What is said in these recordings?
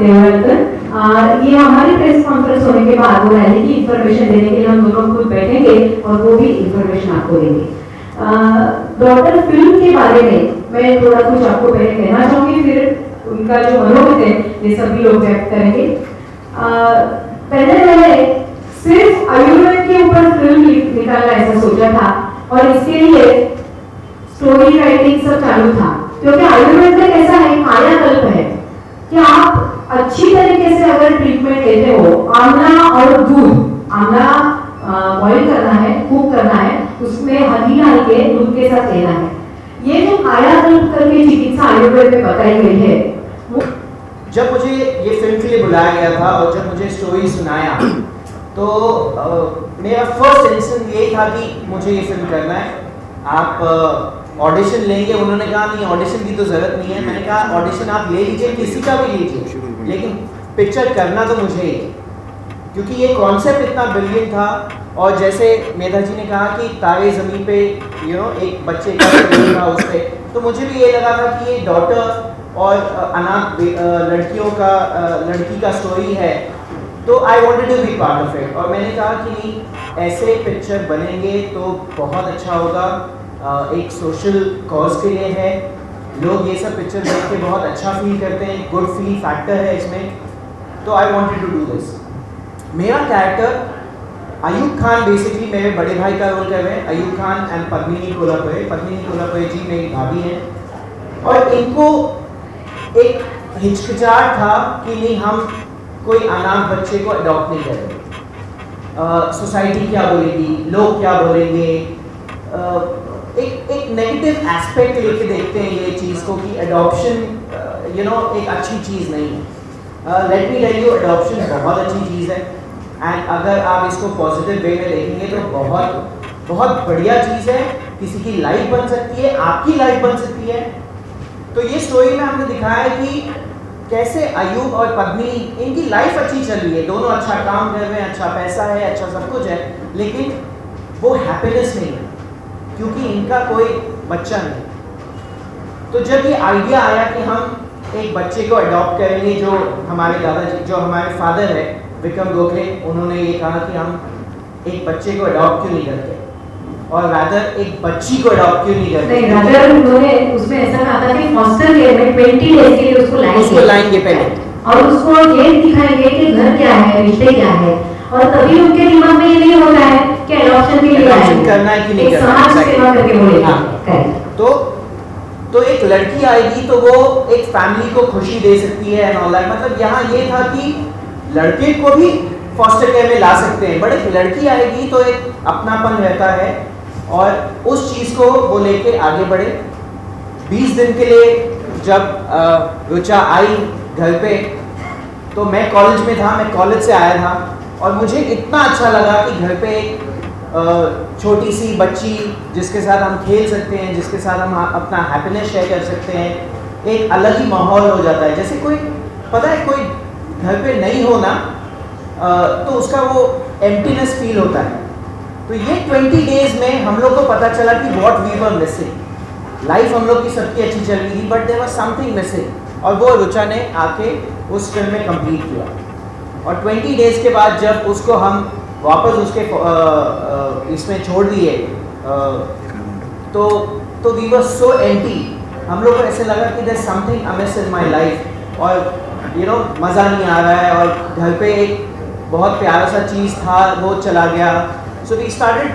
देवरकर। ये हमारी press conference होने के बाद वो रैली की इंफॉर्मेशन देने के लिए हम दोनों खुद बैठेंगे और वो भी इंफॉर्मेशन आपको देंगे। डॉटर फिल्म के बारे में मैं थोड़ा कुछ आपको पहले कहना चाहूंगी, फिर उनका जो मनोगत है ये सभी लोग व्यक्त करेंगे। पहले सिर्फ आयुर्वेद के ऊपर फिल्म निकालना ऐसा सोचा था और इसके लिए स्टोरी राइटिंग सब चालू था, क्योंकि आयुर्वेद में कैसा है, कायाकल्प है कि आप अच्छी तरीके से अगर ट्रीटमेंट लेते हो, आंवला और दूध, आंवला बॉइल करना है, कुक करना है, उसमें हल्दी डाल के दूध के साथ लेना है। ये जो कायाकल्प करके चिकित्सा आयुर्वेद में बताई गई है। जब मुझे ये फिल्म के लिए बुलाया गया था और जब मुझे स्टोरी सुनाया तो मेरा फर्स्ट इंस्टेंट ये था कि मुझे ये फिल्म करना है। आप ऑडिशन लेंगे? उन्होंने कहा नहीं, ऑडिशन की तो ज़रूरत नहीं है। मैंने कहा ऑडिशन आप ले लीजिए, किसी का भी लीजिए, लेकिन पिक्चर करना तो मुझे ही, क्योंकि ये कॉन्सेप्ट इतना ब्रिलियंट था। और जैसे मेधा जी ने कहा कि तारे ज़मीन पे एक बच्चे का स्टोरी था उस पर, तो मुझे भी ये लगा था कि ये डॉटर और अनाथ लड़की का स्टोरी है, तो I wanted to be part of it. और मैंने कहा कि नहीं, ऐसे पिक्चर बनेंगे तो बहुत अच्छा होगा, एक सोशल कॉज के लिए है, लोग ये सब पिक्चर देख के बहुत अच्छा फील करते हैं, गुड फील फैक्टर है इसमें, तो I wanted to do this. मेरा कैरेक्टर अयूब खान बेसिकली मेरे बड़े भाई का रोल कर रहे हैं। अयूब खान एंड पद्मिनी कोल्हापुरे जी मेरी भाभी हैं, और इनको एक हिचकिचाहट था कि नहीं, हम कोई अनाथ बच्चे को अडॉप्ट नहीं करेंगे, सोसाइटी क्या बोलेगी, लोग क्या बोलेंगे, एक नेगेटिव एस्पेक्ट लेके देखते हैं ये चीज़ को कि अडॉप्शन एक अच्छी चीज़ नहीं है। Let me tell you, adoption बहुत अच्छी चीज़ है, एंड अगर आप इसको पॉजिटिव वे में देखेंगे तो बहुत बहुत बढ़िया चीज़ है। किसी की लाइफ बन सकती है, आपकी लाइफ बन सकती है। तो ये स्टोरी में हमने दिखाया कि कैसे अयूब और पद्मिनी, इनकी लाइफ अच्छी चल रही है, दोनों अच्छा काम कर रहे हैं, अच्छा पैसा है, अच्छा सब कुछ है, लेकिन वो हैप्पीनेस नहीं है क्योंकि इनका कोई बच्चा नहीं। तो जब ये आइडिया आया कि हम एक बच्चे को अडॉप्ट करेंगे, जो हमारे दादाजी, जो हमारे फादर है विक्रम गोखले, उन्होंने ये कहा कि हम एक बच्चे को अडॉप्ट क्यों नहीं करते, और रादर एक बच्ची को अडॉप्ट क्यों नहीं करते। नहीं, रादर उन्होंने उसमें ऐसा कहा था कि फॉस्टर केयर में 20 डेज के लिए उसको लाएंगे पहले, और उसको ये दिखाएंगे कि घर क्या है, रिश्ते क्या है, और तभी उनके दिमाग में ये नहीं होता है कि अडॉप्शन के लिए करना है कि नहीं करना, समाज सेवा करके बोलेगा। तो एक लड़की आएगी तो वो एक फैमिली को खुशी दे सकती है एंड ऑल दैट। मतलब यहाँ ये था कि लड़के को भी फॉस्टर केयर में ला सकते हैं, बट एक लड़की आएगी तो एक अपनापन रहता है, और उस चीज़ को वो लेके आगे बढ़े। 20 दिन के लिए जब रुचा आई घर पे, तो मैं कॉलेज में था, मैं कॉलेज से आया था, और मुझे इतना अच्छा लगा कि घर पे एक छोटी सी बच्ची जिसके साथ हम खेल सकते हैं, जिसके साथ हम अपना हैप्पीनेस शेयर कर सकते हैं, एक अलग ही माहौल हो जाता है। जैसे कोई, पता है, कोई घर पे नहीं होना तो उसका वो एम्प्टीनेस फील होता है। तो ये 20 डेज में हम लोग को पता चला कि what we were missing. Life हम लोग की सबकी अच्छी चल रही थी, but there was something missing, और वो रुचा ने आके उस फिल्म में कंप्लीट किया। और 20 डेज के बाद जब उसको हम वापस उसके इसमें छोड़ दिए, तो वी वर सो एम्प्टी। हम लोग को ऐसे लगा कि there something amiss in my life, और मज़ा नहीं आ रहा है, और घर पे एक बहुत प्यारा सा चीज़ था वो चला गया। So we started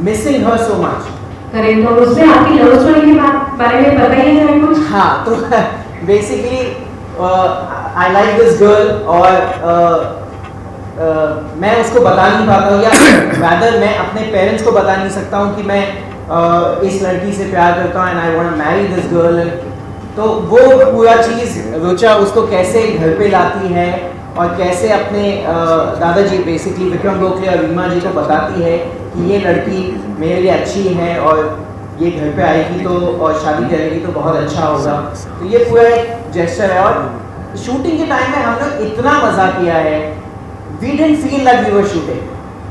missing her so much. Correct. तो उसमें आपकी लव स्टोरी के बारे में बताइए जरा कुछ। हाँ, तो basically I like this girl, और मैं उसको बता नहीं पाता हूँ, या रादर मैं अपने पेरेंट्स को बता नहीं सकता हूँ कि मैं इस लड़की से प्यार करता हूँ and I want to marry this girl. तो वो पूरा चीज़ रुचा उसको कैसे घर पे लाती है, और कैसे अपने दादाजी बेसिकली विक्रम गोखले और रीमा जी को बताती है कि ये लड़की मेरे लिए अच्छी है, और ये घर पे आएगी तो और शादी करेगी तो बहुत अच्छा होगा। तो ये पूरा एक जेस्चर है। और शूटिंग के टाइम में हम लोग इतना मज़ा किया है, we didn't feel like we were shooting.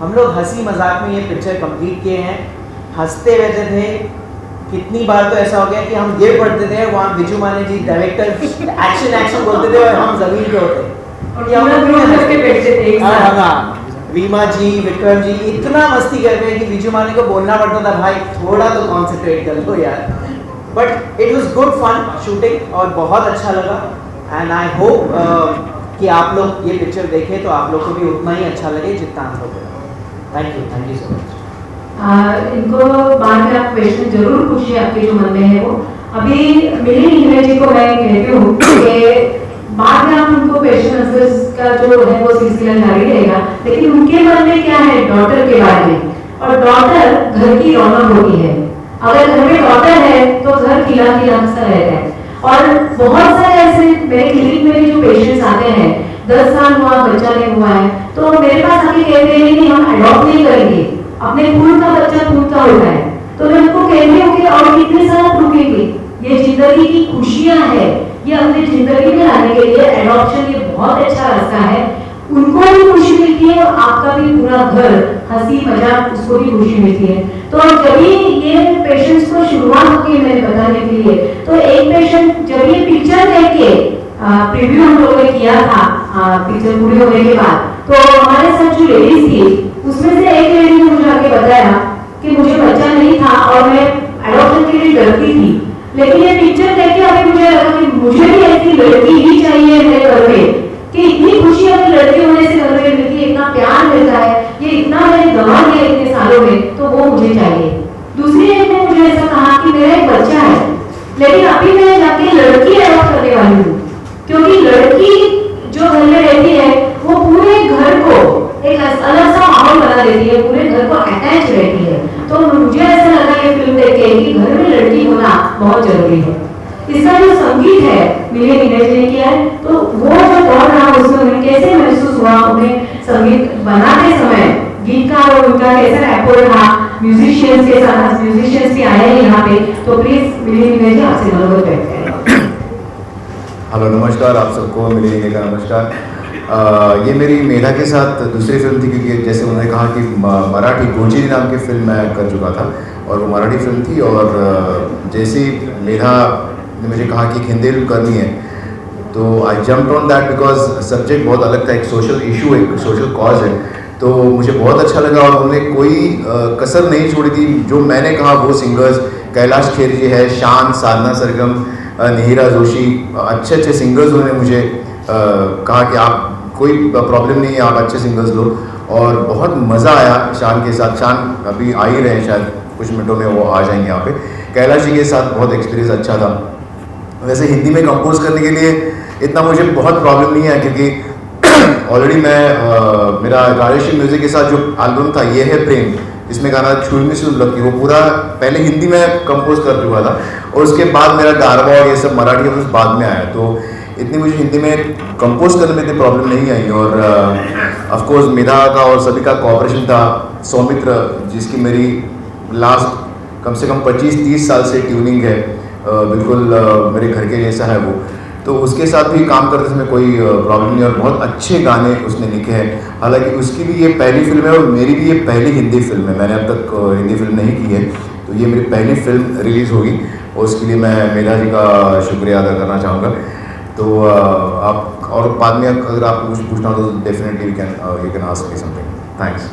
हम लोग हंसी मजाक में ये पिक्चर कंप्लीट किए हैं, हंसते रहते थे, कितनी बार तो ऐसा हो गया कि हम गिर पड़ते थे, वहाँ विजू माने जी डायरेक्टर एक्शन बोलते थे और हम जमीन पे होते। और पूरा ग्रुप करके बैठते थे एक साथ। हाँ, रीमा जी, विक्रम जी इतना मस्ती करते हैं कि विजू माने को बोलना पड़ता था, भाई थोड़ा तो कॉन्सेंट्रेट कर लो यार। But it was good fun shooting और बहुत अच्छा लगा। एंड आई होप कि आप लोग ये पिक्चर देखें तो आप लोग को भी उतना ही अच्छा लगे जितना हम लोग को। Thank you so much. इनको बाद में आप क्वेश्चन जरूर पूछिए आपके जो मन में है वो। अभी मिली इंद्र जी को मैं कहती हूँ कि बाद में आप उनको क्वेश्चन आंसर्स का जो है वो सिलसिला जारी रहेगा, लेकिन उनके मन में क्या है डॉटर के बारे में। और डॉटर घर की रौनक होती है, अगर घर में डॉटर है तो घर खिला खिला सा रहता है। और बहुत सारे ऐसे मेरे क्लिनिक में भी जो पेशेंट्स आते हैं 10 साल हुआ बच्चा नहीं हुआ है तो मेरे पास आके कहते हैं कि हम अडॉप्ट नहीं करेंगे, अपने खून का बच्चा खून का होता है। तो मैं उनको कहती हूँ कि और कितने साल रुकेंगे, ये जिंदगी की खुशियां है, ये अपनी जिंदगी में लाने के लिए एडॉप्शन ये बहुत अच्छा रास्ता है। उनको भी खुशी मिलती है और आपका भी पूरा घर हंसी मजाक उसको भी खुशी मिलती है। तो जब ये पेशेंट्स को शुरुआत होती है मैंने बताने के लिए, तो एक पेशेंट जब ये पिक्चर देख के प्रीव्यू हम लोगों ने किया था पिक्चर पूरी होने के बाद, तो हमारे साथ जो लेडीज थी उसमें से एक लेडी ने मुझे आके बताया कि मुझे बच्चा नहीं था और मैं एडॉप्शन के लिए डरती थी, लेकिन ये पिक्चर देख के अभी मुझे लगा कि मुझे भी ऐसी लड़की ही चाहिए मेरे घर में, कि इतनी खुशी अपनी लड़की होने से घर में मिलती है, इतना प्यार मिलता है, ये इतना मैंने गंवा दिया इतने सालों में, तो वो मुझे चाहिए। दूसरी एक ने मुझे ऐसा कहा कि मेरा एक बच्चा है लेकिन अभी मैं जाके लड़की एडॉप्ट करने वाली हूँ, क्योंकि लड़की जो घर में रहती है वो पूरे घर को एक अलग सा माहौल बना देती है, पूरे घर को अटैच रहती है। तो मुझे ऐसा लगा ये फिल्म देख के कि घर में लड़की होना बहुत जरूरी है। इसका जो संगीत है मिले नीरज ने किया है, तो वो जो दौर रहा उसमें उन्हें कैसे महसूस हुआ, उन्हें संगीत बनाते समय गीतकार और उनका कैसा रैपो रहा म्यूजिशियंस के साथ, म्यूजिशियंस भी आए हैं यहाँ पे, तो प्लीज मिले नीरज जी आपसे अनुरोध करते हैं। हेलो नमस्कार आप सबको, मिले का नमस्कार। ये मेरी मेधा के साथ दूसरी फिल्म थी, क्योंकि जैसे उन्होंने कहा कि मराठी गोजी नाम की फिल्म मैं कर चुका था और वो मराठी फिल्म थी, और जैसे मेधा ने मुझे कहा कि हिंदी फिल्म करनी है तो आई jumped on that because subject बहुत अलग था, एक सोशल इशू, एक सोशल कॉज है, तो मुझे बहुत अच्छा लगा। और उन्होंने कोई कसर नहीं छोड़ी थी, जो मैंने कहा वो सिंगर्स कैलाश खेर जी है, शान, साधना सरगम, निहिरा जोशी, अच्छे अच्छे सिंगर्स उन्होंने मुझे कहा कि आप कोई प्रॉब्लम नहीं है, आप अच्छे सिंगर्स लो, और बहुत मज़ा आया शान के साथ। शान अभी आ ही रहे हैं, शायद कुछ मिनटों में वो आ जाएंगे यहाँ पे। कैलाश जी के साथ बहुत एक्सपीरियंस अच्छा था। वैसे हिंदी में कंपोज करने के लिए इतना मुझे बहुत प्रॉब्लम नहीं है, क्योंकि ऑलरेडी मैं मेरा राजेश म्यूजिक के साथ जो एल्बम था ये है प्रेम, इसमें गाना छुड़नी से लकी, वो पूरा पहले हिंदी में कंपोज कर चुका था, और उसके बाद मेरा गारवा और ये सब मराठी में बाद में आया, तो इतनी मुझे हिंदी में कंपोज करने में इतनी प्रॉब्लम नहीं आई। और ऑफ कोर्स मेधा का और सभी का कोऑपरेशन था। सौमित्र जिसकी मेरी लास्ट कम से कम 25-30 साल से ट्यूनिंग है, बिल्कुल मेरे घर के जैसा है वो, तो उसके साथ भी काम करते समय कोई प्रॉब्लम नहीं, और बहुत अच्छे गाने उसने लिखे हैं। हालांकि उसकी भी ये पहली फिल्म है और मेरी भी ये पहली हिंदी फिल्म है, मैंने अब तक हिंदी फिल्म नहीं की है, तो ये मेरी पहली फिल्म रिलीज़ होगी, और उसके लिए मैं मेधा जी का शुक्रिया अदा करना चाहूँगा। तो आप और बाद में अगर आपको कुछ पूछना हो तो definitely you can ask me something. Thanks.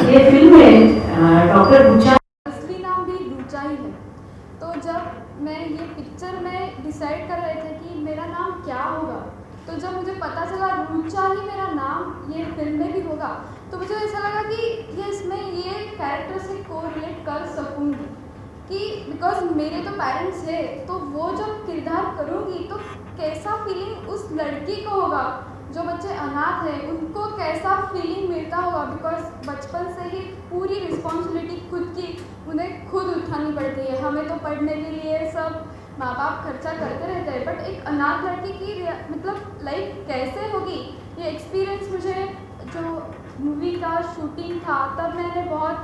ये फिल्म में डॉक्टर बुचा असली नाम भी रुचा ही है। तो जब मैं ये पिक्चर में डिसाइड कर रहे थे कि मेरा नाम क्या होगा, तो जब मुझे पता चला रुचा ही मेरा नाम ये फिल्म में भी होगा, तो मुझे ऐसा लगा कि ये इसमें ये कैरेक्टर से कोरिलेट कर सकूँगी, कि बिकॉज मेरे तो पेरेंट्स है, तो वो जब किरदार करूँगी तो कैसा फीलिंग उस लड़की को होगा, जो बच्चे अनाथ हैं उनको कैसा फीलिंग मिलता होगा, बिकॉज बचपन से ही पूरी रिस्पॉन्सिबिलिटी खुद की उन्हें खुद उठानी पड़ती है। हमें तो पढ़ने के लिए सब माँ बाप खर्चा करते रहते हैं, बट एक अनाथ लड़की की मतलब लाइफ कैसे होगी, ये एक्सपीरियंस मुझे जो मूवी का शूटिंग था तब मैंने बहुत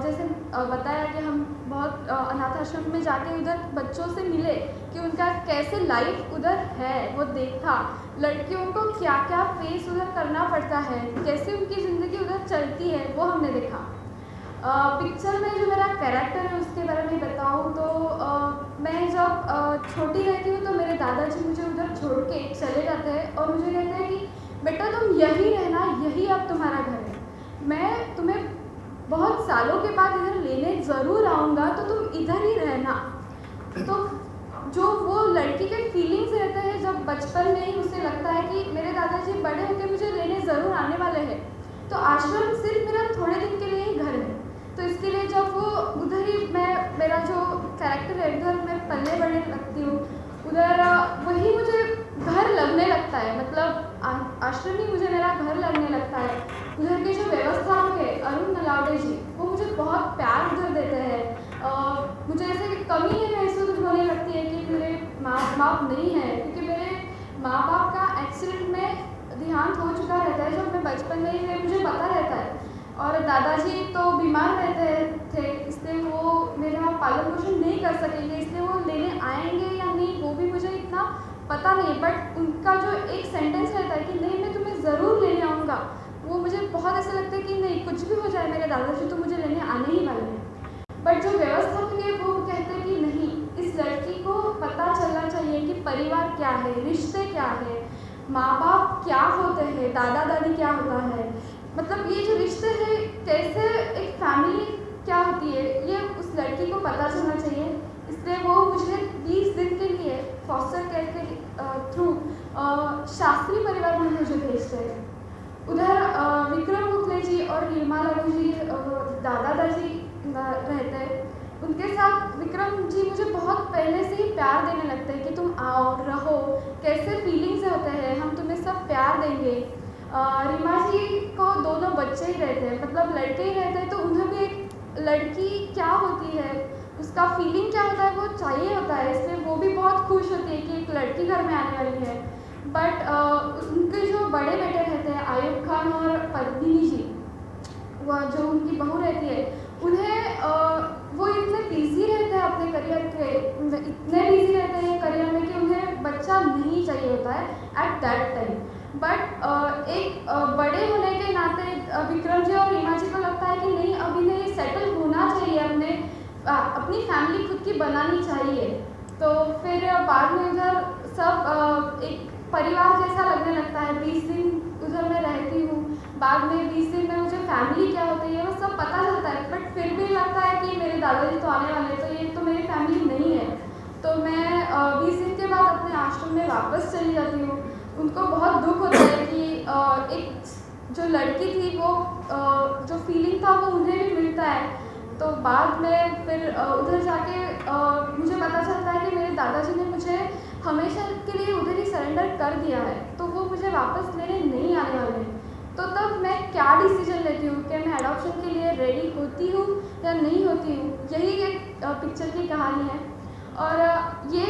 जैसे बताया कि हम बहुत अनाथ आश्रम में जाके उधर बच्चों से मिले कि उनका कैसे लाइफ उधर है वो देखा, लड़कियों को क्या क्या फेस उधर करना पड़ता है, कैसे उनकी ज़िंदगी उधर चलती है वो हमने देखा। पिक्चर में जो मेरा कैरेक्टर है उसके बारे में बताऊँ तो मैं जब छोटी रहती हूँ तो मेरे दादाजी मुझे उधर छोड़ के चले जाते हैं और मुझे कहते हैं कि बेटा तुम यहीं रहना, यही अब तुम्हारा घर है, मैं तुम्हें बहुत सालों के बाद इधर लेने ज़रूर आऊँगा तो तुम इधर ही रहना। तो जो वो लड़की के फीलिंग्स रहते हैं जब बचपन में ही उसे लगता है कि मेरे दादाजी बड़े होकर मुझे लेने ज़रूर आने वाले हैं, तो आश्रम सिर्फ मेरा थोड़े दिन के लिए ही घर है। तो इसके लिए जब वो उधर ही मेरा जो कैरेक्टर है उधर मैं पलने बढ़ने लगती हूँ, उधर वही मुझे घर लगने लगता है, मतलब आश्रम ही मुझे मेरा घर लगने लगता है। उधर के जो व्यवस्थापक है अरुण नलावड़े जी, वो मुझे बहुत प्यार उधर देते हैं। मुझे ऐसे कमी है महसूस होने लगती है कि मेरे माँ बाप नहीं है, क्योंकि मेरे माँ बाप का एक्सीडेंट में देहांत हो चुका रहता है जब मैं बचपन में ही, मुझे पता रहता है। और दादाजी तो बीमार रहते थे, इसलिए वो मेरा पालन पोषण नहीं कर सकेंगे, इसलिए वो लेने आएंगे या नहीं वो भी मुझे इतना पता नहीं। बट उनका जो एक सेंटेंस रहता है कि नहीं मैं तुम्हें ज़रूर लेने आऊँगा, वो मुझे बहुत ऐसा लगता है कि नहीं कुछ भी हो जाए मेरे दादाजी तो मुझे लेने आने ही वाले हैं। बट जो व्यवस्थापक है वो कहते हैं कि नहीं, इस लड़की को पता चलना चाहिए कि परिवार क्या है, रिश्ते क्या है, माँ बाप क्या होते हैं, दादा दादी क्या होता है, मतलब ये जो रिश्ते हैं कैसे एक फैमिली क्या होती है, ये उस लड़की को पता चलना चाहिए। इसलिए वो मुझे 20 दिन के लिए फॉस्टर केयर के थ्रू शास्त्री परिवार में मुझे भेजते हैं। उधर विक्रम गोखले जी और रीमा लागू जी दादा दादी रहते हैं, उनके साथ विक्रम जी मुझे बहुत पहले से ही प्यार देने लगते हैं कि तुम आओ रहो, कैसे फीलिंग्स होते हैं, हम तुम्हें सब प्यार देंगे। रीमा जी को दोनों बच्चे ही रहते हैं, मतलब लड़के ही रहते हैं, तो उन्हें भी एक लड़की क्या होती है, उसका फीलिंग क्या होता है वो चाहिए होता है, इसलिए वो भी बहुत खुश होती है कि एक लड़की घर में आने वाली है। बट उनके जो बड़े बेटे रहते हैं आयुब खान और पद्मिनी जी, वह जो उनकी बहू रहती है, उन्हें वो इतने बिजी रहते हैं अपने करियर के, इतने बिजी रहते हैं करियर में कि उन्हें बच्चा नहीं चाहिए होता है एट दैट टाइम। बट एक बड़े होने के नाते विक्रम जी और रीमा जी को लगता है कि नहीं अभी नहीं सेटल होना चाहिए, अपनी फैमिली खुद की बनानी चाहिए। तो फिर बाद में उधर सब एक परिवार जैसा लगने लगता है। 20 दिन उधर मैं रहती हूँ, बाद में 20 दिन में मुझे फैमिली क्या होती है वो सब पता चलता है, बट फिर भी लगता है कि मेरे दादाजी तो आने वाले, तो ये तो मेरी फैमिली नहीं है। तो मैं 20 दिन के बाद अपने आश्रम में वापस चली जाती हूँ। उनको बहुत दुख होता है कि एक जो लड़की थी वो जो फीलिंग था वो उन्हें भी मिलता है। तो बाद में फिर उधर जाके मुझे पता चलता है कि मेरे दादाजी ने मुझे हमेशा के लिए उधर ही सरेंडर कर दिया है, तो वो मुझे वापस लेने नहीं आने वाले। तो तब मैं क्या डिसीजन लेती हूँ कि मैं एडॉप्शन के लिए रेडी होती हूँ या नहीं होती हूँ, यही एक पिक्चर की कहानी है। और ये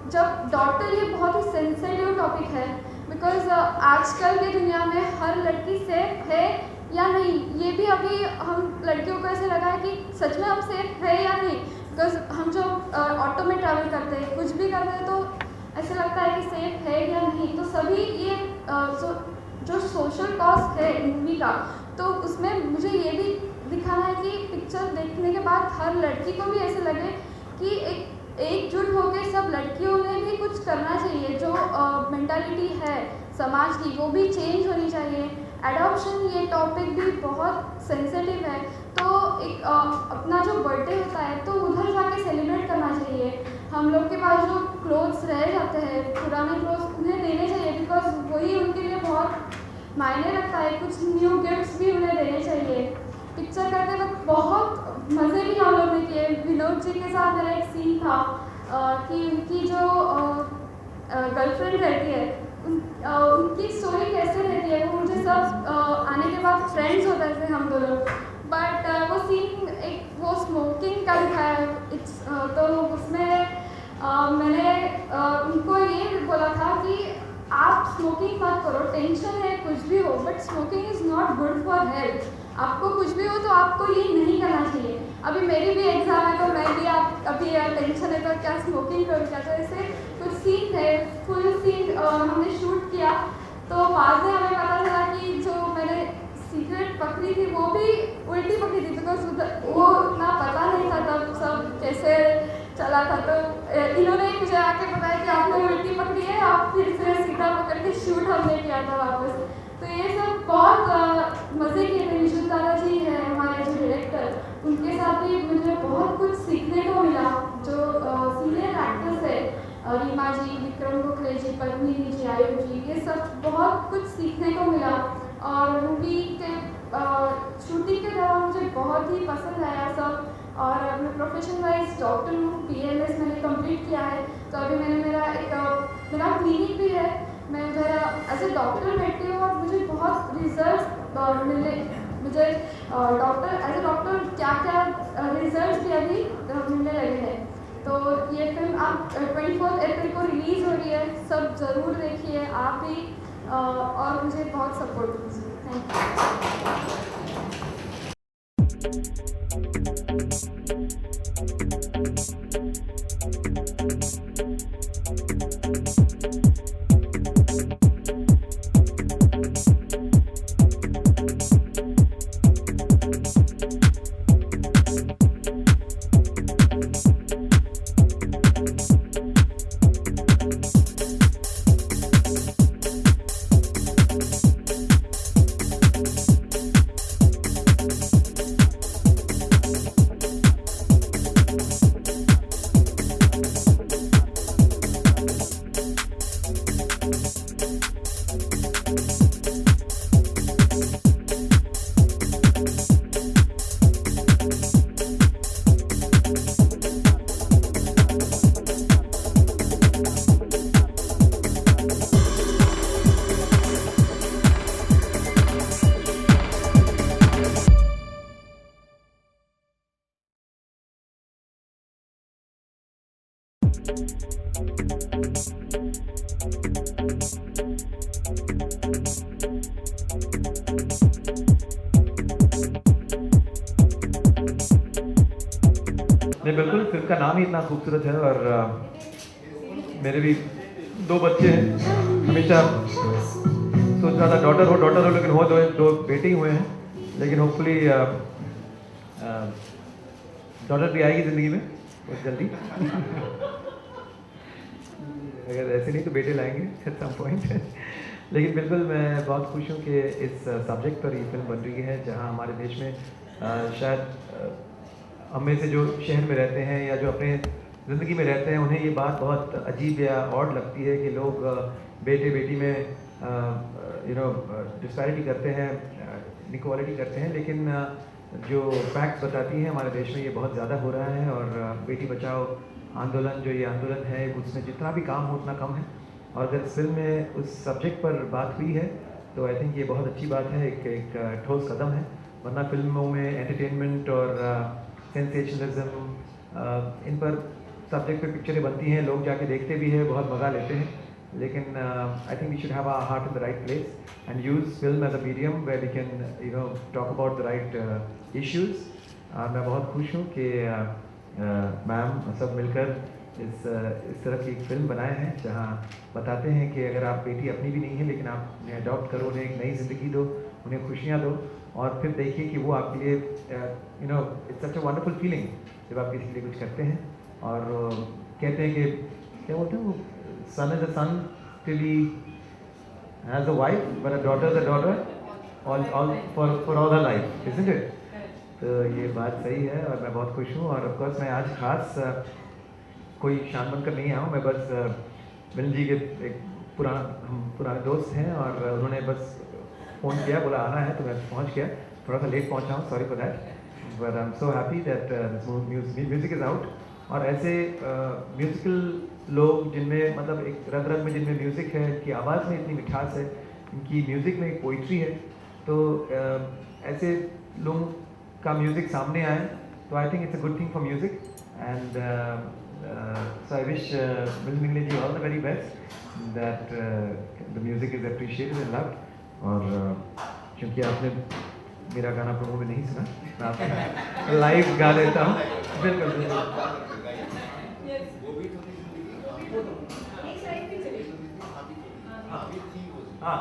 जब डॉटर, ये बहुत ही सेंसिटिव टॉपिक है, बिकॉज आजकल की दुनिया में हर लड़की सेफ है या नहीं, ये भी अभी हम लड़कियों को ऐसे लगा है कि सच में हम सेफ है या नहीं। बिकॉज हम जो ऑटो में ट्रैवल करते हैं, कुछ भी करते हैं, तो ऐसे लगता है कि सेफ है या नहीं। तो सभी ये जो सोशल कॉस्ट है मूवी का, तो उसमें मुझे ये भी दिखाना है कि पिक्चर देखने के बाद हर लड़की को भी ऐसे लगे कि एकजुट होकर सब लड़कियों ने भी कुछ करना चाहिए। जो मेंटालिटी है समाज की वो भी चेंज होनी चाहिए। एडॉप्शन ये टॉपिक भी बहुत सेंसिटिव है, तो एक अपना जो बर्थडे होता है तो उधर जाके सेलिब्रेट करना चाहिए। हम लोग के पास जो क्लोथ्स रह जाते हैं, पुराने क्लोथ्स, उन्हें देने चाहिए, बिकॉज वही उनके लिए बहुत मायने रखता है। कुछ न्यू गिफ्ट्स भी उन्हें देने चाहिए। पिक्चर करते वक्त बहुत मज़े भी हम लोग ने किए। विनोद जी के साथ मेरा एक सीन था कि उनकी जो गर्लफ्रेंड रहती है, उनकी स्टोरी कैसे रहती है वो मुझे सब आने के बाद फ्रेंड्स होते थे हम दोनों। बट वो सीन एक वो स्मोकिंग का दिखाया है, तो उसमें मैंने उनको ये बोला था कि आप स्मोकिंग मत करो, टेंशन है कुछ भी हो, but smoking is not good for health. आपको कुछ भी हो तो आपको ये नहीं करना चाहिए। अभी मेरी भी एग्ज़ाम है तो मैं भी अभी टेंशन है तो क्या स्मोकिंग करूँ क्या, तो ऐसे कुछ सीन थे। फुल सीन हमने शूट किया, तो बाद में हमें पता चला कि जो मैंने सिगरेट पकड़ी पकड़ी थी वो भी उल्टी पकड़ी थी, बिकॉज वो उतना पता नहीं था तब सब कैसे चला था। तो इन्होंने मुझे आके बताया कि आपने उल्टी पकड़ी है, आप फिर से सीधा पकड़ के शूट हमने किया था वापस। तो ये सब बहुत मज़े के थे। विशु दादाजी है हमारे जो डायरेक्टर, उनके साथ भी मुझे बहुत कुछ सीखने को मिला। जो सीनियर एक्टर्स है, रीमा जी, विक्रम गोखले जी, पद्मिनी जी, आयु जी, ये सब बहुत कुछ सीखने को मिला। और मूवी के शूटिंग के दौरान मुझे बहुत ही पसंद आया सब। और मैं प्रोफेशन वाइज डॉक्टर हूँ, BMS मैंने कंप्लीट किया है। तो अभी मैंने मेरा क्लिनिक भी है, मैं उधर एज ए डॉक्टर बैठती हूँ और मुझे बहुत रिजल्ट मिले। मुझे एज ए डॉक्टर क्या क्या रिजल्ट भी अभी मिलने लगे हैं। तो ये फिल्म आप 24 अप्रैल को रिलीज़ हो रही है, सब ज़रूर देखिए आप भी, और मुझे बहुत सपोर्ट कीजिए। थैंक नहीं बिल्कुल, फिल्म का नाम ही इतना खूबसूरत है। और मेरे भी 2 बच्चे हैं। हमेशा सोच रहा था डॉटर हो, लेकिन हो दो बेटे ही हुए हैं। लेकिन होपफुली डॉटर भी आएगी ज़िंदगी में बहुत जल्दी। अगर ऐसे नहीं तो बेटे लाएंगे एट सम पॉइंट। लेकिन बिल्कुल मैं बहुत खुश हूँ कि इस सब्जेक्ट पर ये फिल्म बन रही है, जहाँ हमारे देश में शायद हम में से जो शहर में रहते हैं या जो अपने ज़िंदगी में रहते हैं, उन्हें ये बात बहुत अजीब या ऑड लगती है कि लोग बेटे बेटी में डिस्पैरिटी करते हैं, इनइक्वालिटी करते हैं। लेकिन जो फैक्ट्स बताती हैं हमारे देश में ये बहुत ज़्यादा हो रहा है। और बेटी बचाओ आंदोलन, जो ये आंदोलन है, उसमें जितना भी काम हो उतना कम है। और अगर इस फिल्म में उस सब्जेक्ट पर बात हुई है तो आई थिंक ये बहुत अच्छी बात है, एक ठोस कदम है। वरना फिल्मों में एंटरटेनमेंट और सेंसेशनलिज्म, इन पर सब्जेक्ट पे पिक्चरें बनती हैं, लोग जाके देखते भी हैं, बहुत मज़ा लेते हैं। लेकिन I think we should have our heart in the right place and use film as a medium where we can talk about the right issues. मैं बहुत खुश हूँ कि मैम सब मिलकर इस तरह की एक फ़िल्म बनाए हैं, जहाँ बताते हैं कि अगर आप बेटी अपनी भी नहीं है लेकिन आप उन्हें अडॉप्ट करो, उन्हें एक नई ज़िंदगी दो, उन्हें खुशियाँ दो, और फिर देखिए कि वो आपके लिए it's such a wonderful feeling जब आप किसी के लिए कुछ करते हैं। और कहते हैं कि क्या बोलते हैं वो, son is a son till he has a wife, but a daughter is a daughter all for all the life, isn't it? तो ये बात सही है और मैं बहुत खुश हूँ। और ऑफ कोर्स मैं आज खास कोई शान बनकर नहीं आया हूँ, मैं बस मिलन जी के एक हम पुराने दोस्त हैं और उन्होंने बस फ़ोन किया, बोला आना है, तो मैं पहुँच गया। थोड़ा सा लेट पहुँचा हूँ, sorry for that, but I am so happy that music is out. और ऐसे म्यूज़िकल लोग जिनमें मतलब एक रग रग में जिनमें म्यूज़िक है, इनकी आवाज़ में इतनी मिठास है, इनकी म्यूज़िक में एक पोइट्री है, तो ऐसे लोगों का म्यूज़िक सामने आए तो I think it's a good thing for music. And so I wish Milne ji all the very best, that the music is appreciated and loved. और क्योंकि आपने मेरा गाना प्रोमो में नहीं सुना, मैं आपको लाइव गा देता हूँ। बिल्कुल हाँ,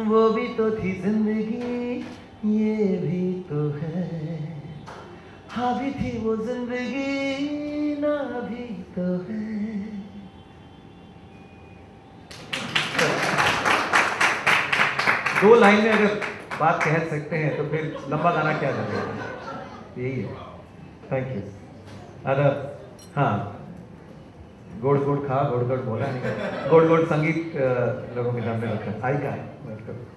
वो भी तो थी जिंदगी, ये भी तो है, हाँ भी थी वो जिंदगी, ना भी तो है। दो लाइन में अगर बात कह सकते हैं तो फिर लंबा गाना क्या करेगा, यही है। Thank you. अगर हाँ, गोड़ गोड़ खा, गोड़ गोड़ बोला नहीं, गोड़ गोड़ संगीत लोगों के सामने रखा है। आई का है, वेलकम।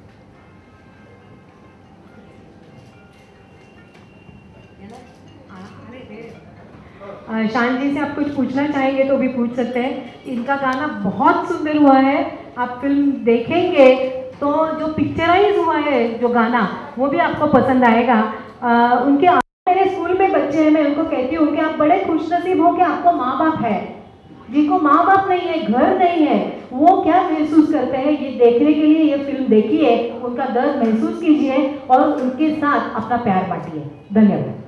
शान जी से आप कुछ पूछना चाहेंगे तो भी पूछ सकते हैं। इनका गाना बहुत सुंदर हुआ है, आप फिल्म देखेंगे तो जो पिक्चराइज हुआ है जो गाना वो भी आपको पसंद आएगा। उनके मेरे स्कूल में बच्चे हैं, मैं उनको कहती हूँ कि आप बड़े खुशनसीब हो कि आपको माँ बाप है। जिनको माँ बाप नहीं है, घर नहीं है, वो क्या महसूस करते हैं ये देखने के लिए ये फिल्म देखिए, उनका दर्द महसूस कीजिए और उनके साथ अपना प्यार बांटिए। धन्यवाद।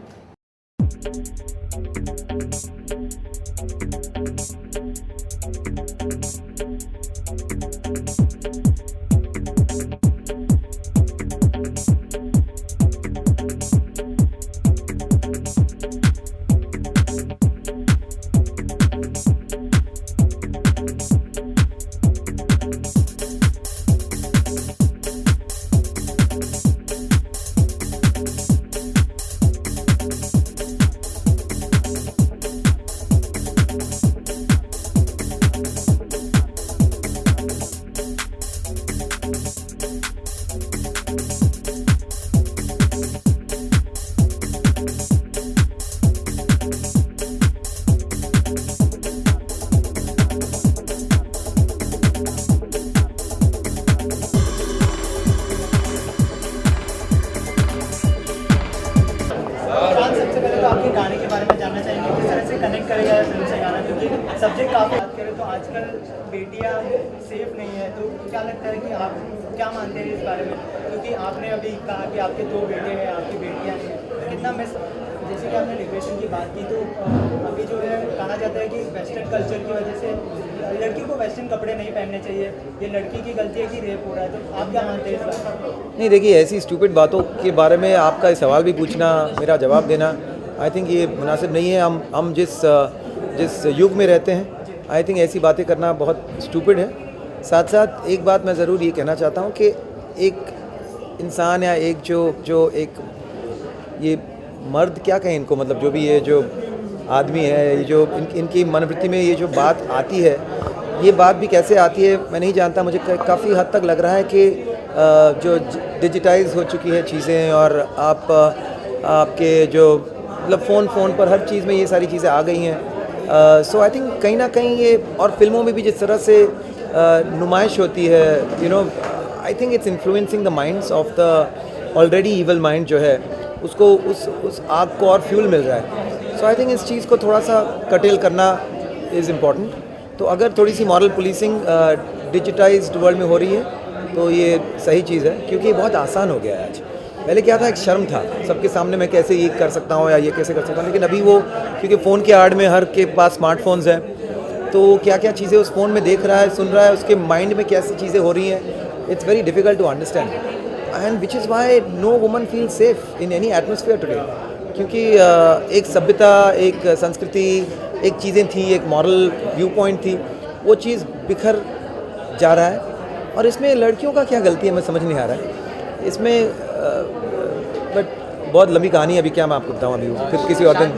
सबसे पहले तो आपके गाने के बारे में जानना चाहेंगे, किस तरह से कनेक्ट करेगा फिल्म से गाना, क्योंकि सब्जेक्ट काफ़ी बात करें तो आजकल बेटियां सेफ नहीं है, तो क्या लगता है कि आप क्या मानते हैं इस बारे में? क्योंकि आपने अभी कहा कि आपके 2 बेटे हैं, आपकी बेटियां हैं, तो कितना मिस, जैसे कि आपने लिबरेशन की बात की, तो अभी जो है कहा जाता है कि वेस्टर्न कल्चर की वजह से लड़की को वेस्टर्न कपड़े नहीं पहनने चाहिए, ये लड़की की गलती है कि रेप हो रहा है, तो आप क्या मानते हैं इस बारे में? नहीं, देखिए, ऐसी स्टूपिड बातों के बारे में आपका सवाल भी पूछना, मेरा जवाब देना, आई थिंक ये मुनासिब नहीं है। हम जिस युग में रहते हैं, आई थिंक ऐसी बातें करना बहुत स्टूपिड है। साथ साथ एक बात मैं ज़रूर ये कहना चाहता हूँ कि एक इंसान या एक जो एक ये मर्द क्या कहें इनको, मतलब जो भी ये जो आदमी है, ये जो इनकी मनोवृत्ति में ये जो बात आती है, ये बात भी कैसे आती है मैं नहीं जानता। मुझे काफ़ी हद तक लग रहा है कि जो डिजिटाइज हो चुकी है चीज़ें, और आपके जो मतलब फ़ोन पर हर चीज़ में ये सारी चीज़ें आ गई हैं। सो आई थिंक कहीं ना कहीं ये, और फिल्मों में भी जिस तरह से नुमाइश होती है, you know, I think it's influencing the minds of the already evil mind जो है, उसको उस आग को और फ्यूल मिल रहा है। सो आई थिंक इस चीज़ को थोड़ा सा कटेल करना इज़ इम्पॉर्टेंट। तो अगर थोड़ी सी मॉरल पुलिसिंग डिजिटाइज्ड वर्ल्ड में हो रही है तो ये सही चीज़ है, क्योंकि ये बहुत आसान हो गया है आज। पहले क्या था, एक शर्म था सबके सामने, मैं कैसे ये कर सकता हूँ या ये कैसे कर सकता हूँ, लेकिन अभी वो, क्योंकि फ़ोन के आड़ में हर के पास स्मार्टफोन्स हैं, तो क्या क्या चीज़ें उस फ़ोन में देख रहा है, सुन रहा है, उसके माइंड में कैसी चीज़ें हो रही हैं, it's very difficult to understand, and which is why no woman feel safe in any atmosphere today. क्योंकि एक सभ्यता, एक संस्कृति, एक चीज़ें थी, एक मॉरल व्यू पॉइंट थी, वो चीज़ बिखर जा रहा है। और इसमें लड़कियों का क्या गलती है, मैं समझ नहीं आ रहा है इसमें। बट बहुत लंबी कहानी है, अभी क्या मैं आपको बताऊँ, अभी फिर किसी और दिन।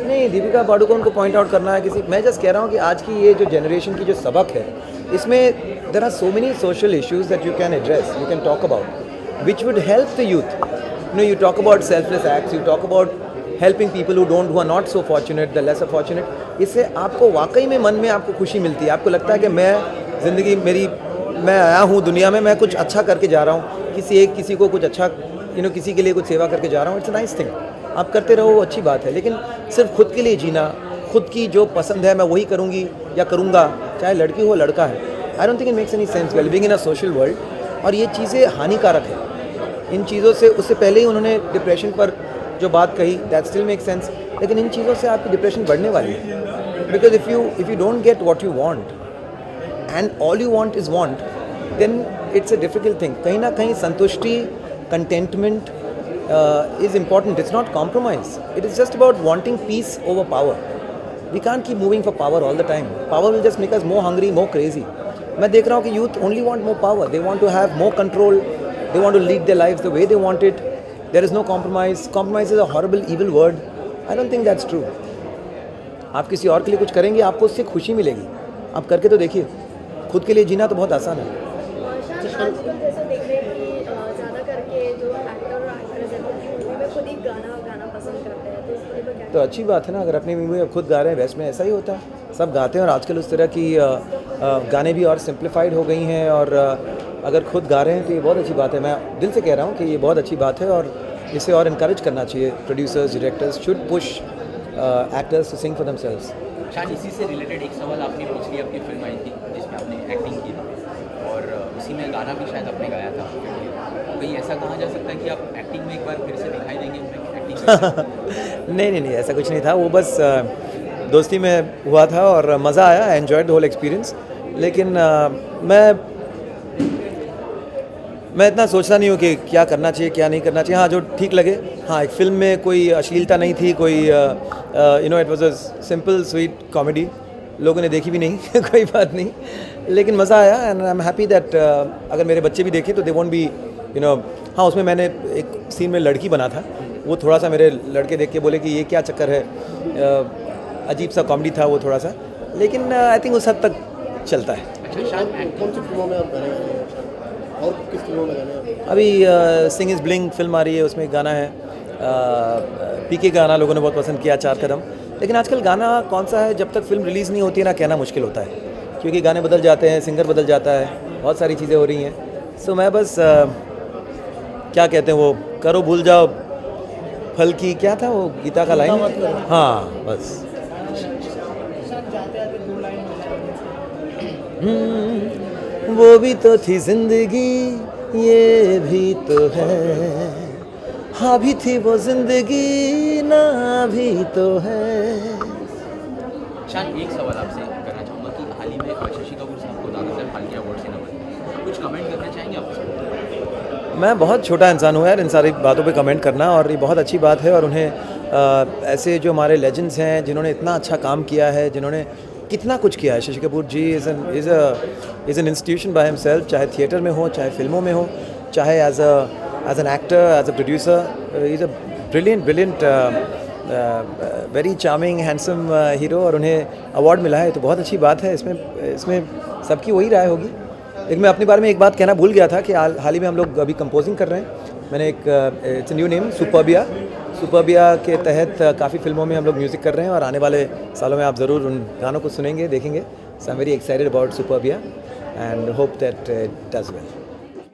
नहीं, दीपिका पादुकोण को पॉइंट आउट करना है किसी, मैं जस्ट कह रहा हूँ कि आज की ये जो जनरेशन की जो सबक है, इसमें there are so many social issues that you can address, you can talk about, which would help the youth. You know, you talk about selfless acts, you talk about helping people who are not so fortunate, the less fortunate. इससे आपको वाकई में मन में आपको खुशी मिलती है, आपको लगता है कि मैं आया हूँ दुनिया में, मैं कुछ अच्छा करके जा रहा हूँ, किसी को कुछ अच्छा, किसी के लिए कुछ सेवा करके जा रहा हूँ। इट्स अ नाइस थिंग, आप करते रहो, अच्छी बात है, लेकिन सिर्फ खुद के लिए जीना, खुद की जो पसंद है मैं वही करूँगी या करूँगा, चाहे लड़की हो लड़का है, I don't think it makes any sense. Well being in a social world, और ये चीज़ें हानिकारक है। इन चीज़ों से, उससे पहले ही उन्होंने डिप्रेशन पर जो बात कही, दैट स्टिल मेक सेंस, लेकिन इन चीज़ों से आपकी डिप्रेशन बढ़ने वाली है। Because if you don't get what you want and all you want is want, then it's a difficult thing. कहीं ना कहीं संतुष्टि, contentment is important. It's not compromise. It is just about wanting peace over power. We can't keep moving for power all the time. Power will just make us more hungry, more crazy. मैं देख रहा हूँ कि youth only want more power. They want to have more control. They want to lead their lives the way they want it. There is no compromise. Compromise is a horrible, evil word. I don't think that's true. आप किसी और के लिए कुछ करेंगे, आपको उससे खुशी मिलेगी. आप करके तो देखिए. खुद के लिए जीना तो बहुत आसान है. आजकल जैसे देख रहे हैं कि ज़्यादा करके जो एक्टर और एक्ट्रेस हैं वो मूवी में खुद ही गाना पसंद करते हैं, तो इस पर क्या? तो अच्छी बात है ना, अगर अपनी मूवी में खुद गा रहे हैं, वेस्ट में ऐसा ही होता है, सब गाते हैं. और आजकल उस तरह की गाने भी और सिंप्लीफाइड हो गई हैं, और अगर खुद गा रहे हैं तो ये बहुत अच्छी बात है. मैं दिल से कह रहा हूँ कि ये बहुत अच्छी बात है, और इसे और इनकरेज करना चाहिए. Producers, directors should push actors to sing for themselves. शायद इसी से रिलेटेड एक सवाल आपने पूछ लिया, आपकी फिल्म आई थी जिसमें आपने एक्टिंग की और उसी में गाना भी शायद आपने गाया था. कहीं ऐसा कहा जा सकता है कि आप एक्टिंग में एक बार फिर से दिखाई देंगे एक्टिंग? नहीं, ऐसा कुछ नहीं था. वो बस दोस्ती में हुआ था और मज़ा आया. I enjoyed the whole experience. लेकिन मैं इतना सोचता नहीं हूँ कि क्या करना चाहिए, क्या नहीं करना चाहिए. हाँ, जो ठीक लगे. हाँ, एक फ़िल्म में कोई अश्लीलता नहीं थी, कोई it was a simple sweet comedy. लोगों ने देखी भी नहीं कोई बात नहीं, लेकिन मज़ा आया. And I am happy that अगर मेरे बच्चे भी देखें तो दे वोंट बी हाँ, उसमें मैंने एक सीन में लड़की बना था. वो थोड़ा सा मेरे लड़के देख के बोले कि ये क्या चक्कर है. अजीब सा कॉमेडी था वो थोड़ा सा, लेकिन आई थिंक उस हद तक चलता है. कौन सी फिल्मों में आप गाने और किस फिल्मों में गाने? अभी सिंग इज़ ब्लिंग फिल्म आ रही है, उसमें एक गाना है. पीके गाना लोगों ने बहुत पसंद किया, 4 कदम. लेकिन आजकल गाना कौन सा है, जब तक फिल्म रिलीज़ नहीं होती है ना, कहना मुश्किल होता है, क्योंकि गाने बदल जाते हैं, सिंगर बदल जाता है, बहुत सारी चीज़ें हो रही हैं. सो मैं बस क्या कहते हैं वो, करो भूल जाओ फल की, क्या था वो गीता का लाइन. हाँ, बस. वो भी तो थी जिंदगी, ये भी तो है. हाँ भी थी वो जिंदगी, ना भी तो है. शान, एक सवाल आपसे करना चाहूँगा कि हाल ही में शशि कपूर साहब को दादासाहेब फाल्के अवार्ड से नवाजा, कुछ कमेंट करना चाहेंगे आप? मैं बहुत छोटा इंसान हूँ यार इन सारी बातों पे कमेंट करना, और ये बहुत अच्छी बात है. और उन्हें ऐसे जो हमारे लेजेंड्स हैं, जिन्होंने इतना अच्छा काम किया है, जिन्होंने कितना कुछ किया है. Shashi Kapoor ji is an institution by himself, चाहे थिएटर में हो, चाहे फिल्मों में हो, चाहे as an actor, as a producer. Is a brilliant very charming handsome hero, और उन्हें अवार्ड मिला है तो बहुत अच्छी बात है. इसमें सबकी वही राय होगी. लेकिन मैं अपने बारे में एक बात कहना भूल गया था कि हाल ही में हम लोग अभी कंपोजिंग कर रहे हैं. मैंने एक इट्स न्यू नेम, सुपरबिया के तहत काफ़ी फिल्मों में हम लोग म्यूज़िक कर रहे हैं, और आने वाले सालों में आप ज़रूर उन गानों को सुनेंगे, देखेंगे. So I am very excited about Superbia and hope that it does well.